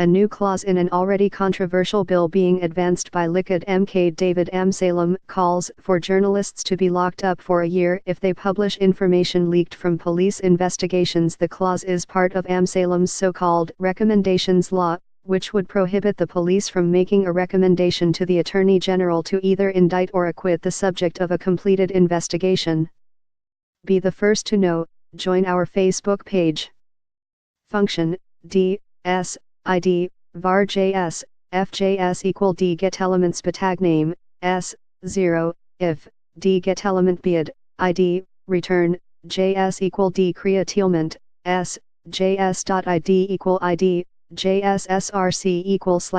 a new clause in an already controversial bill being advanced by Likud MK David Amsellem calls for journalists to be locked up for a year if they publish information leaked from police investigations. The clause is part of Amsellem's so-called recommendations law, which would prohibit the police from making a recommendation to the Attorney General to either indict or acquit the subject of a completed investigation. Be the first to know. Join our Facebook page. Function D S ID var JS FJS equal D get elements tag name S 0 if D get element bid ID return JS equal D create element S JS.id equal ID JSSRC equal /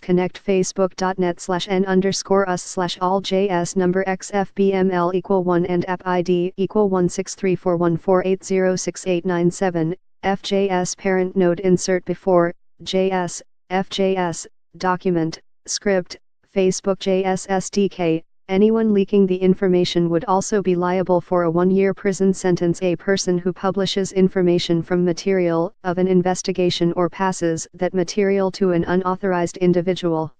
connect facebook.net/n_us/all JS number XFBML equal 1 and app ID equal 1634148068997 FJS parent node insert before JS FJS document script Facebook JS SDK. Anyone leaking the information would also be liable for a 1-year prison sentence. A person who publishes information from material of an investigation or passes that material to an unauthorized individual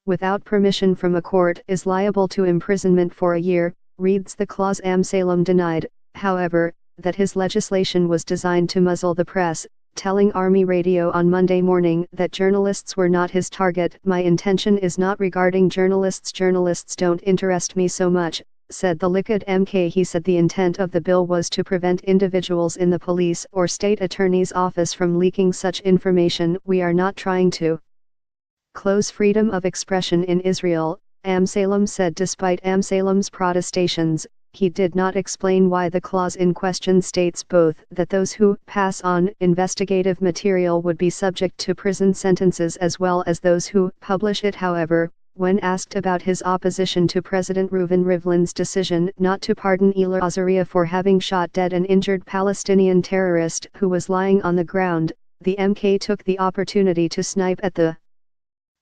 without permission from a court is liable to imprisonment for a year, reads the clause. Amsellem denied, however, that his legislation was designed to muzzle the press, telling Army Radio on Monday morning that journalists were not his target. My intention is not regarding journalists. Journalists don't interest me so much, said the Likud MK. He said the intent of the bill was to prevent individuals in the police or state attorney's office from leaking such information. We are not trying to close freedom of expression in Israel, Amsellem said. Despite Amsellem's protestations, he did not explain why the clause in question states both that those who pass on investigative material would be subject to prison sentences as well as those who publish it. However, when asked about his opposition to President Reuven Rivlin's decision not to pardon Elor Azaria for having shot dead an injured Palestinian terrorist who was lying on the ground, the MK took the opportunity to snipe at the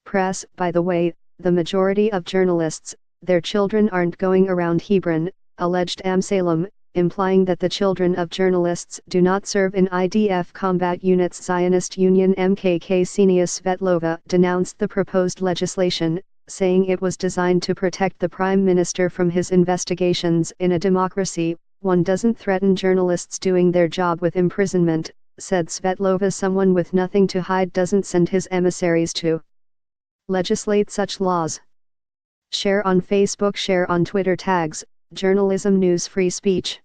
press. By the way, the majority of journalists, their children aren't going around Hebron, alleged Amsellem, implying that the children of journalists do not serve in IDF combat units. Zionist Union MKK Ksenia Svetlova denounced the proposed legislation, saying it was designed to protect the prime minister from his investigations. In a democracy, one doesn't threaten journalists doing their job with imprisonment, said Svetlova. Someone with nothing to hide doesn't send his emissaries to legislate such laws. Share on Facebook, share on Twitter. Tags Journalism News Free Speech.